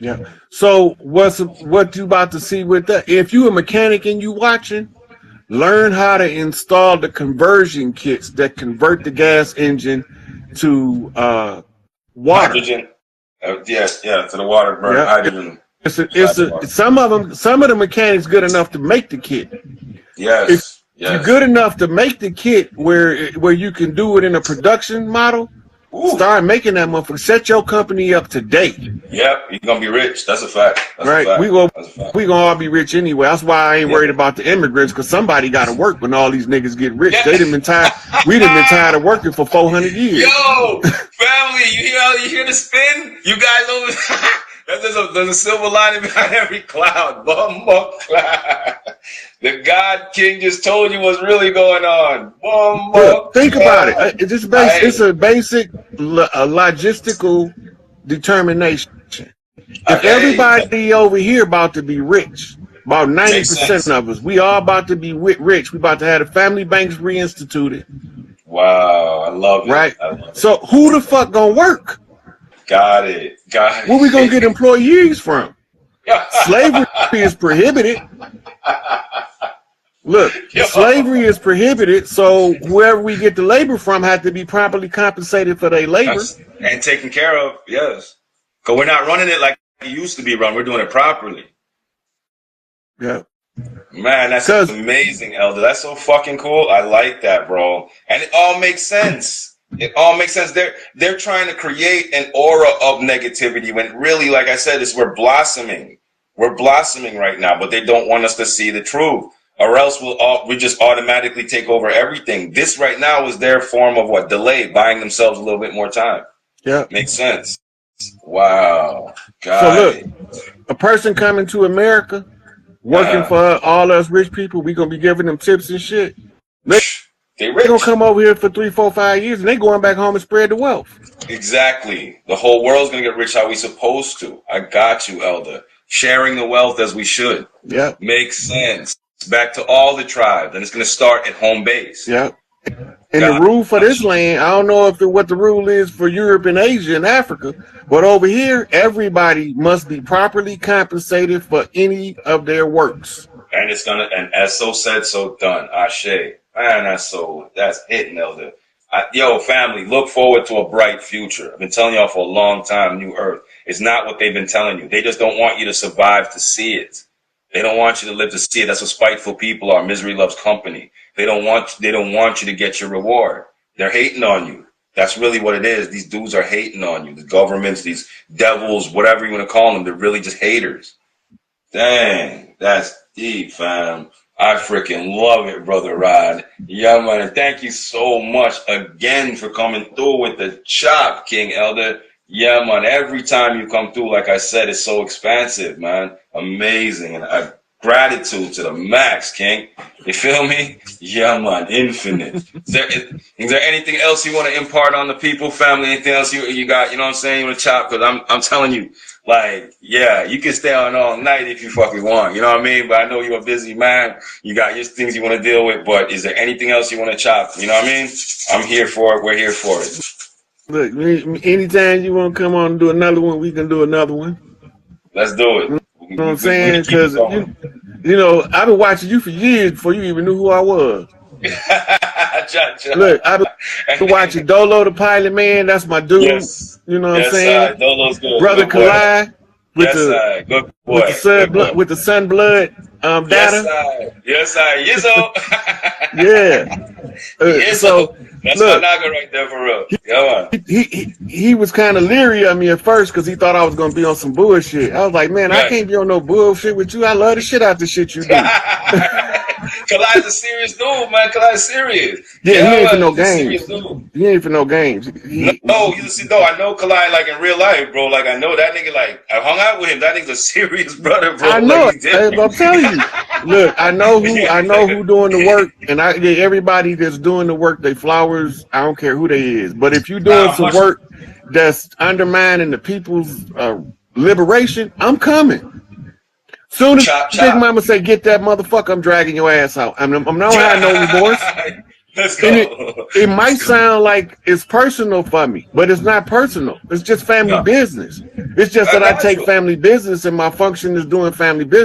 Yeah. So what you about to see with that? If you a mechanic and you watching, learn how to install the conversion kits that convert the gas engine to water. Hydrogen. To the water burn hydrogen. Some of the mechanics good enough to make the kit. Yes. If you're good enough to make the kit where you can do it in a production model, start making that motherfucker. Set your company up today. Yep, you're gonna be rich. That's a fact. We gonna all be rich anyway. That's why I ain't worried about the immigrants, because somebody got to work when all these niggas get rich. They done been tired. We done been tired of working for 400 years. Yo, family, you hear the spin? You guys over. There's a silver lining behind every cloud. Bumbo cloud. The God King just told you what's really going on. Think about it. It's a basic logistical determination. If everybody over here about to be rich, about 90% of us, we all about to be rich. We about to have the family banks reinstituted. Wow, I love it. Right? I love it. So who the fuck gonna work? Got it. Got it. Where we gonna get employees from? Slavery is prohibited. Look, slavery is prohibited, so whoever we get the labor from has to be properly compensated for their labor. And taken care of, yes. Because we're not running it like it used to be run. We're doing it properly. Yeah. Man, that's amazing, Elder. That's so fucking cool. I like that, bro. And it all makes sense. It all makes sense. They're trying to create an aura of negativity when really, like I said, we're blossoming. We're blossoming right now, but they don't want us to see the truth. Or else we just automatically take over everything. This right now is their form of what? Delay, buying themselves a little bit more time. Yeah. Makes sense. Wow. God. So look, a person coming to America, working for all us rich people, we gonna be giving them tips and shit. They're gonna come over here for 3, 4, 5 years and they going back home and spread the wealth. Exactly. The whole world's gonna get rich how we supposed to. I got you, Elder. Sharing the wealth as we should. Yeah. Makes sense. Back to all the tribes, and it's going to start at home base. Yeah. And the rule for this land, I don't know what the rule is for Europe and Asia and Africa, but over here, everybody must be properly compensated for any of their works. And it's gonna, and as so said, so done. Ashe. Man, that's hitting, Elder. Yo, family, look forward to a bright future. I've been telling y'all for a long time, New Earth. It's not what they've been telling you. They just don't want you to survive to see it. They don't want you to live to see it. That's what spiteful people are. Misery loves company. They don't want you to get your reward. They're hating on you. That's really what it is. These dudes are hating on you. The governments, these devils, whatever you want to call them, they're really just haters. Dang, that's deep, fam. I freaking love it, Brother Rod. Yeah, man. And thank you so much again for coming through with the chop, King Elder. Yeah, man. Every time you come through, like I said, it's so expansive, man. Amazing. And gratitude to the max, King. You feel me? Yeah, man. Infinite. Is there anything else you want to impart on the people, family? Anything else you got, you know what I'm saying? You want to chop? Because I'm telling you, like, yeah, you can stay on all night if you fucking want. You know what I mean? But I know you're a busy man. You got your things you want to deal with. But is there anything else you want to chop? You know what I mean? I'm here for it. We're here for it. Look, anytime you want to come on and do another one, we can do another one. Let's do it. You know what I'm saying? Because, you know, I've been watching you for years before you even knew who I was. Look, I've been watching Dolo the Pilot Man. That's my dude. Yes. You know what I'm saying? Dolo's good. Brother Kalai with the sun blood data. Yes, Yizzo. Yeah. So that's my naga right there for real. Come on. He was kind of leery of me at first because he thought I was gonna be on some bullshit. I was like, man, I can't be on no bullshit with you. I love the shit out the shit you do. Kalai's a serious dude, man. Kalai's serious. Yeah, he ain't for no games. He ain't for no games. No, I know Kalai like in real life, bro. Like I know that nigga. Like I hung out with him. That nigga's a serious brother, bro. I know. Like, I'm telling you. Look, I know who doing the work, and everybody that's doing the work, they flowers. I don't care who they is, but if you doing some work that's undermining the people's liberation, I'm coming. Soon as Big Mama say, get that motherfucker, I'm dragging your ass out. I'm not having no remorse. Let's go. And it might sound like it's personal for me, but it's not personal. It's just family business. It's just that I take family business and my function is doing family business.